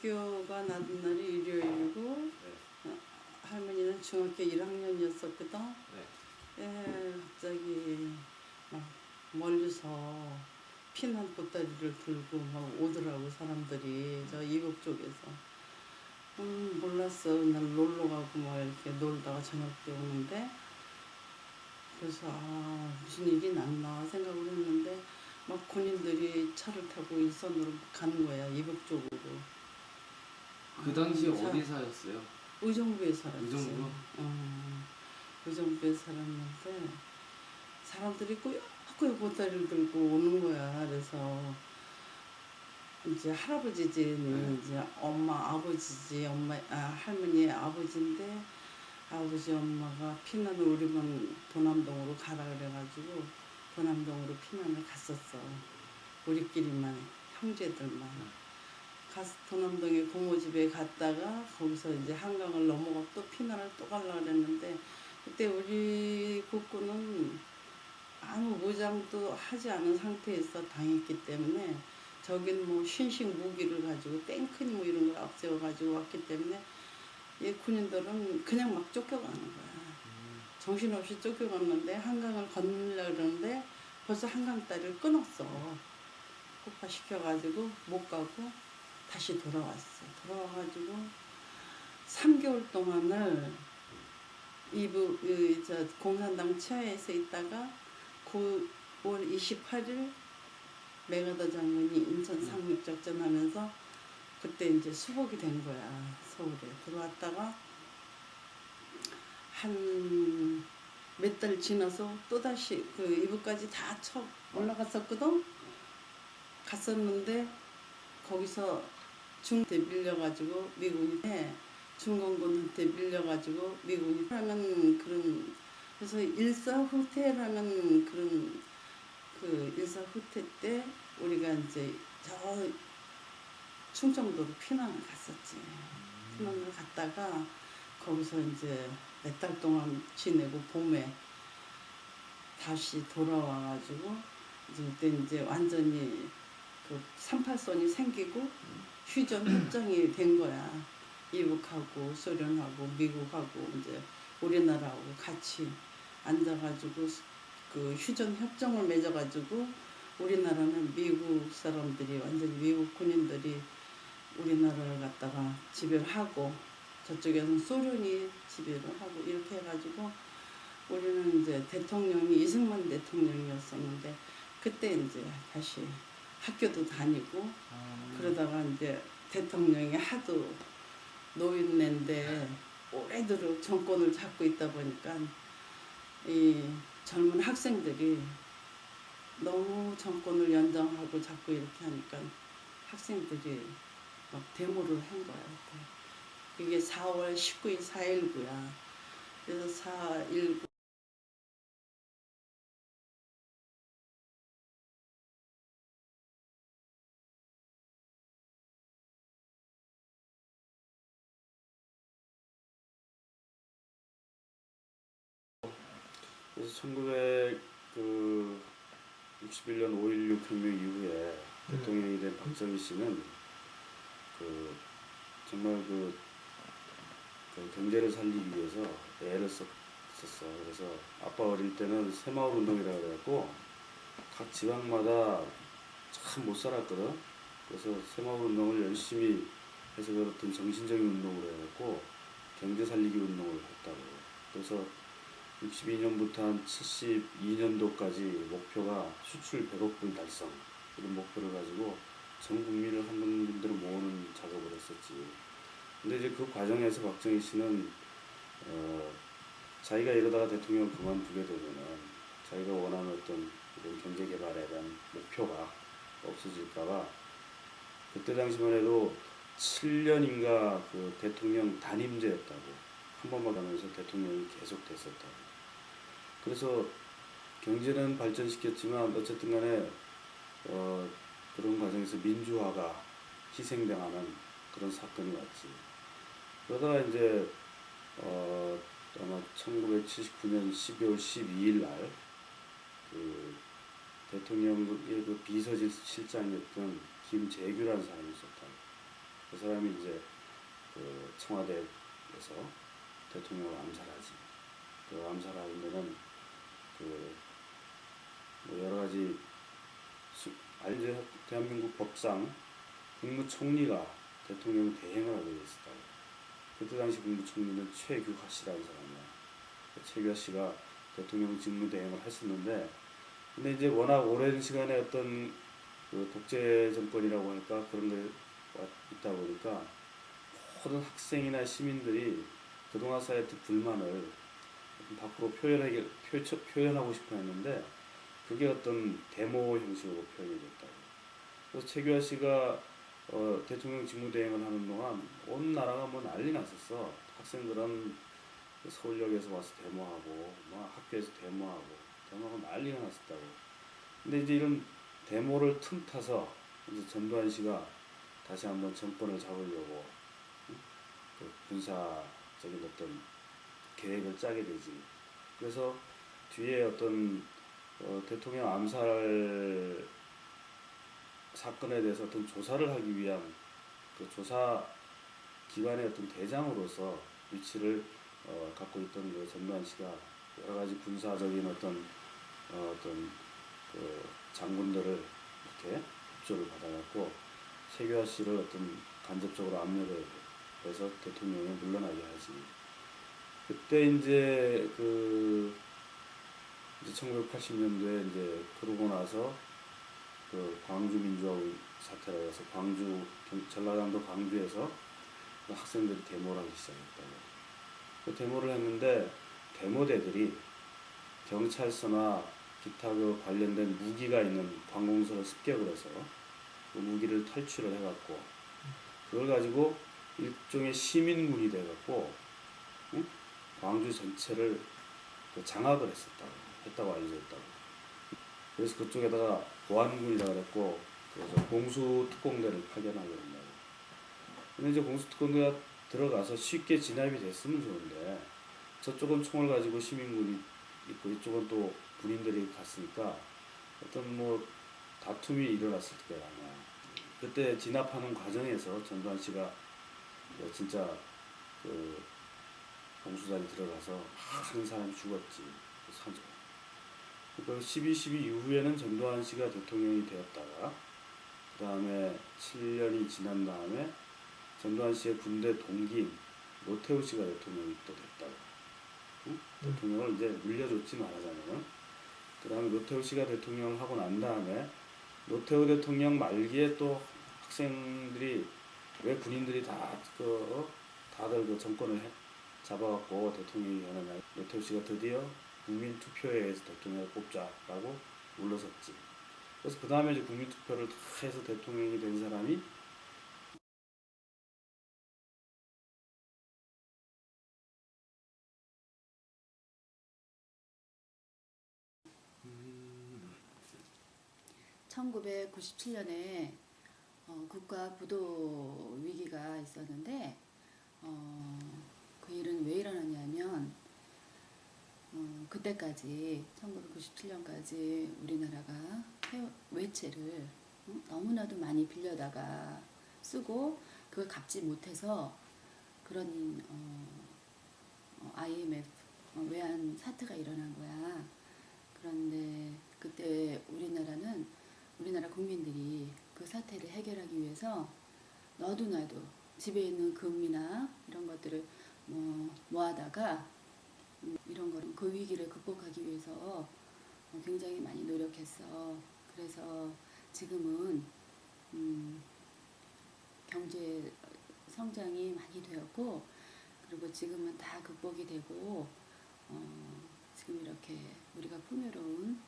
학교가 나던 날이 일요일이고 할머니는 중학교 1학년이었었거든. 예, 갑자기 막 멀리서 피난 보따리를 들고 막 오더라고 사람들이 저 이북 쪽에서. 몰랐어. 날 놀러 가고 막 이렇게 놀다가 저녁 때 오는데 그래서 무슨 일이 났나 생각을 했는데 막 군인들이 차를 타고 일선으로 가는 거야 이북 쪽으로. 그 당시에 어디 사셨어요? 의정부에 살았지. 의정부? 의정부에 살았는데 사람들이 꾸역꾸역 보따리를 들고 오는 거야. 그래서 이제 할아버지는 이제 엄마 아버지지 할머니의 아버지인데 아버지 엄마가 피난을 우리만 도남동으로 가라 그래가지고 도남동으로 피난을 갔었어. 우리끼리만 형제들만 가서 도남동에 고모 집에 갔다가 거기서 이제 한강을 넘어가 또 피난을 또 가려고 그랬는데 그때 우리 국군은 아무 무장도 하지 않은 상태에서 당했기 때문에 저긴 뭐 신식 무기를 가지고 탱크니 뭐 이런 걸 앞세워가지고 왔기 때문에 이 군인들은 그냥 막 쫓겨가는 거야. 정신없이 쫓겨갔는데 한강을 건너려고 그러는데 벌써 한강다리를 끊었어. 폭파시켜가지고 못 가고 다시 돌아왔어. 돌아와가지고 3개월 동안을 공산당 치하에서 있다가 9월 28일 맥아더 장군이 인천 상륙작전하면서 그때 이제 수복이 된 거야. 서울에 들어왔다가 한 몇 달 지나서 또다시 그 이북까지 다 쳐 올라갔었거든. 갔었는데 거기서 중대 밀려가지고 미군이 중공군한테 밀려가지고 미군이 하면 그런 그래서 일사후퇴라는 그런 그 일사후퇴 때 우리가 이제 저 충청도로 피난을 갔었지. 피난을 갔다가 거기서 이제 몇 달 동안 지내고 봄에 다시 돌아와가지고 이제 그때 이제 완전히 그 38선이 생기고 휴전 협정이 된 거야. 이북하고 소련하고 미국하고 이제 우리나라하고 같이 앉아가지고 그 휴전 협정을 맺어가지고 우리나라는 미국 사람들이 완전히 미국 군인들이 우리나라를 갖다가 지배를 하고 저쪽에서는 소련이 지배를 하고 이렇게 해가지고 우리는 이제 대통령이 이승만 대통령이었었는데 그때 이제 다시 학교도 다니고 그러다가 이제 대통령이 하도 노인네인데 오래도록 정권을 잡고 있다 보니까 이 젊은 학생들이 너무 정권을 연장하고 자꾸 이렇게 하니까 학생들이 막 데모를 한 거야. 그게 4월 19일 4.19야. 그래서 4.19 그래서 1961년 5.16 혁명 이후에 대통령이 된 박정희 씨는 그 정말 그 경제를 살리기 위해서 애를 썼어. 그래서 아빠 어릴 때는 새마을 운동이라 그래갖고 각 지방마다 참 못 살았거든. 그래서 새마을 운동을 열심히 해서 그렇던 정신적인 운동을 해갖고 경제 살리기 운동을 했다고. 그래서 62년부터 한 72년도까지 목표가 수출 100억 불 달성 이런 목표를 가지고 전 국민을 한국민들을 모으는 작업을 했었지. 근데 이제 그 과정에서 박정희 씨는 자기가 이러다가 대통령을 그만두게 되면은 자기가 원하는 어떤 이런 경제 개발에 대한 목표가 없어질까봐 그때 당시만 해도 7년인가 그 대통령 단임제였다고 한 번만 하면서 대통령이 계속 됐었다고. 그래서 경제는 발전시켰지만 어쨌든 간에 그런 과정에서 민주화가 희생당하는 그런 사건이 왔지. 그러다가 이제 아마 1979년 12월 12일 날 그 대통령의 그 비서실장이었던 김재규라는 사람이 있었다. 그 사람이 이제 그 청와대에서 대통령을 암살하지. 그 암살하는 데는 그뭐 여러 가지 이제 대한민국 법상 국무총리가 대통령 대행을 하게 됐었다고. 그때 당시 국무총리는 최규하 씨라는 사람이야. 최규하 씨가 대통령 직무 대행을 했었는데, 근데 이제 워낙 오랜 시간에 어떤 그 독재 정권이라고 할까 그런 게 있다 보니까 모든 학생이나 시민들이 그동안 쌓였던 불만을 밖으로 표현하고 싶어 했는데 그게 어떤 데모 형식으로 표현이 됐다고. 그래서 최규하 씨가 대통령 직무대행을 하는 동안 온 나라가 뭐 난리 났었어. 학생들은 서울역에서 와서 데모하고, 뭐 학교에서 데모하고 난리가 났었다고. 근데 이제 이런 데모를 틈타서 이제 전두환 씨가 다시 한번 정권을 잡으려고 그 군사적인 어떤 계획을 짜게 되지. 그래서 뒤에 어떤 대통령 암살 사건에 대해서 어떤 조사를 하기 위한 그 조사 기관의 어떤 대장으로서 위치를 갖고 있던 그 전두환 씨가 여러 가지 군사적인 어떤 그 장군들을 이렇게 협조를 받아갖고 최규하 씨를 어떤 간접적으로 압력을 해서 대통령이 물러나게 하지. 그때 이제 이제 1980년도에 이제 그러고 나서 그 광주 민주화의 사태라 해서 전라남도 광주에서 그 학생들이 데모를 하기 시작했다고. 그 데모를 했는데 데모대들이 경찰서나 기타 그 관련된 무기가 있는 관공서를 습격을 해서 그 무기를 탈취를 해갖고 그걸 가지고 일종의 시민군이 돼갖고 광주 전체를 그 장악을 했다고 알려져 있다고. 그래서 그쪽에다가 보안군이라 그랬고 그래서 공수특공대를 파견하게 된다고. 근데 이제 공수특공대가 들어가서 쉽게 진압이 됐으면 좋은데 저쪽은 총을 가지고 시민군이 있고 이쪽은 또 군인들이 갔으니까 어떤 뭐 다툼이 일어났을 거야 아마. 그때 진압하는 과정에서 전두환 씨가 진짜 그 공수단이 들어가서 한 사람이 죽었지. 그 12.12 이후에는 전두환 씨가 대통령이 되었다가 그 다음에 7년이 지난 다음에 전두환 씨의 군대 동기인 노태우 씨가 대통령이 또 됐다고. 응? 대통령을 이제 물려줬지 말하자면. 그 다음에 노태우 씨가 대통령을 하고 난 다음에 노태우 대통령 말기에 또 학생들이 왜 군인들이 다들 그 정권을 잡아갖고 대통령이 되느냐. 노태우 씨가 드디어 국민 투표에 의해서 대통령을 뽑자라고 물러섰지. 그래서 그 다음에 이제 국민 투표를 다 해서 대통령이 된 사람이 음. 1997년에 국가 부도 위기가 있었는데 그 일은 왜 일어났냐면 그때까지 1997년까지 우리나라가 외채를 너무나도 많이 빌려다가 쓰고 그걸 갚지 못해서 그런 IMF 외환 사태가 일어난 거야. 그런데 그때 우리나라 국민들이 그 사태를 해결하기 위해서 너도 나도 집에 있는 금이나 이런 것들을 모아다가 이런 거를 그 위기를 극복하기 위해서 굉장히 많이 노력했어. 그래서 지금은 경제 성장이 많이 되었고 그리고 지금은 다 극복이 되고 지금 이렇게 우리가 풍요로운